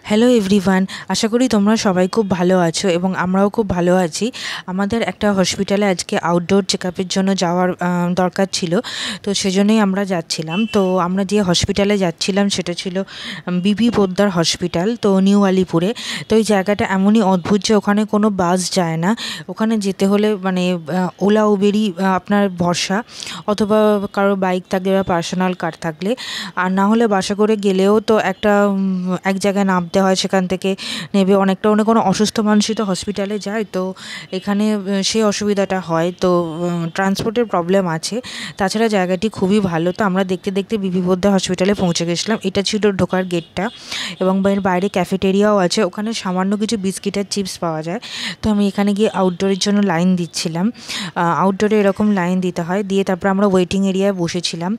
Hello everyone, আশা করি তোমরা সবাই খুব ভালো আছো এবং আমরাও খুব ভালো আছি। আমাদের একটা হসপিটালে আজকে আউটডোর চেকআপের জন্য যাওয়ার দরকার ছিল, তো সেজন্যই আমরা যাচ্ছিলাম। তো আমরা যে হসপিটালে যাচ্ছিলাম সেটা ছিল বিপি পোদ্দার হসপিটাল, তো নিউ আলিপুরে। তো এই জায়গাটা এমনই অদ্ভুত যে ওখানে কোনো বাস যায় না। ওখানে যেতে হলে মানে ওলা উবেরই আপনার ভরসা, অথবা কারো বাইক থাকলে বা পার্সোনাল কার থাকলে। আর না হলে বাসে করে গেলেও তো একটা এক জায়গায় নামতে হয়, সেখান থেকে নেবে অনেকটা কোনো অসুস্থ মানুষই তো হসপিটালে যায়। তো এখানে সেই অসুবিধাটা হয়, তো ট্রান্সপোর্টের প্রবলেম আছে। তাছাড়া জায়গাটি খুবই ভালো। তো আমরা দেখতে দেখতে বিপি পোদ্দার হসপিটালে পৌঁছে গেছিলাম। এটা ছিল ঢোকার গেটটা, এবং এর বাইরে ক্যাফেটেরিয়াও আছে। ওখানে সামান্য কিছু বিস্কিট আর চিপস পাওয়া যায়। তো আমি এখানে গিয়ে আউটডোরের জন্য লাইন দিচ্ছিলাম। আউটডোরে এরকম লাইন দিতে হয়, দিয়ে তারপর আমরা ওয়েটিং এরিয়ায় বসেছিলাম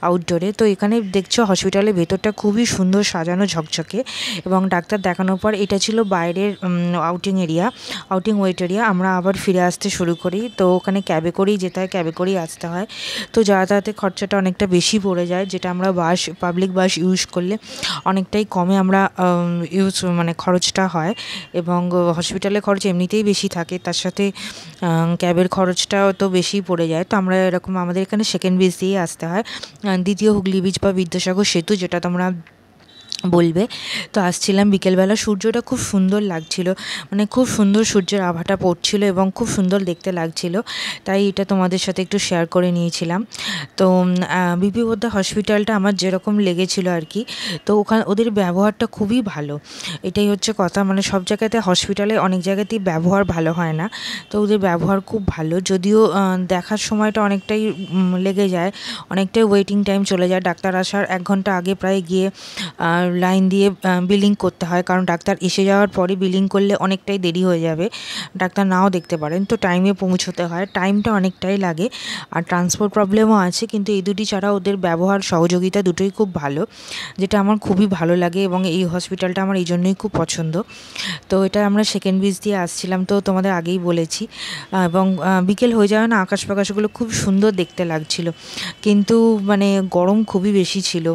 আউটডোরে। তো এখানে দেখছো হসপিটালের ভেতরটা খুবই সুন্দর সাজানো ঝকঝকে, এবং ডাক্তার দেখানোর পর এটা ছিল বাইরের আউটিং ওয়েট এরিয়া। আমরা আবার ফিরে আসতে শুরু করি। তো ওখানে ক্যাবে করেই যেতে হয়, ক্যাবে করেই আসতে হয়। তো যাতায়াতের খরচাটা অনেকটা বেশি পড়ে যায়, যেটা আমরা পাবলিক বাস ইউজ করলে অনেকটাই কমে আমরা খরচটা হয়। এবং হসপিটালের খরচ এমনিতেই বেশি থাকে, তার সাথে ক্যাবের খরচটাও তো বেশি পড়ে যায়। তো আমরা এরকম আমাদের এখানে সেকেন্ড ব্রিজ দিয়ে আসতে হয়, দ্বিতীয় হুগলি ব্রিজ বা বিদ্যাসাগর সেতু, যেটা তোমরা বলবে। তো আসছিলাম বিকেলবেলা, সূর্যটা খুব সুন্দর লাগছিল, খুব সুন্দর সূর্যের আভাটা পড়ছিল এবং খুব সুন্দর দেখতে লাগছিল। তাই এটা তোমাদের সাথে একটু শেয়ার করে নিয়েছিলাম। তো বিপি পোদ্দার হসপিটালটা আমার যেরকম লেগেছিল আর কি, তো ওদের ব্যবহারটা খুবই ভালো। এটাই হচ্ছে কথা, সব জায়গাতে হসপিটালে অনেক জায়গাতেই ব্যবহার ভালো হয় না, তো ওদের ব্যবহার খুব ভালো। যদিও দেখার সময়টা অনেকটাই লেগে যায়, অনেকটাই ওয়েটিং টাইম চলে যায়। ডাক্তার আসার 1 ঘন্টা আগে প্রায় গিয়ে লাইন দিয়ে বিলিং করতে হয়, কারণ ডাক্তার এসে যাওয়ার পরে বিলিং করলে অনেকটাই দেরি হয়ে যাবে, ডাক্তার নাও দেখতে পারেন। তো টাইমে পৌঁছতে হয়, টাইমটা অনেকটাই লাগে। আর ট্রান্সপোর্ট প্রবলেমও আছে, কিন্তু এই দুটি ছাড়া ওদের ব্যবহার সহযোগিতা দুটোই খুব ভালো, যেটা আমার খুবই ভালো লাগে, এবং এই হসপিটালটা আমার এই জন্যই খুব পছন্দ। তো এটা আমরা সেকেন্ড ব্রিজ দিয়ে আসছিলাম, তো তোমাদের আগেই বলেছি। এবং বিকেল হয়ে যাওয়া না, আকাশ বাকাশগুলো খুব সুন্দর দেখতে লাগছিল, কিন্তু গরম খুবই বেশি ছিল,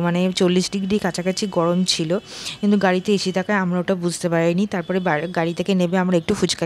40 ডিগ্রি কাছাকাছি গরম ছিল। কিন্তু গাড়িতে এসি থাকায় আমরা ওটা বুঝতে পারিনি। তারপরে গাড়ি থেকে নেমে আমরা একটু ফুচকা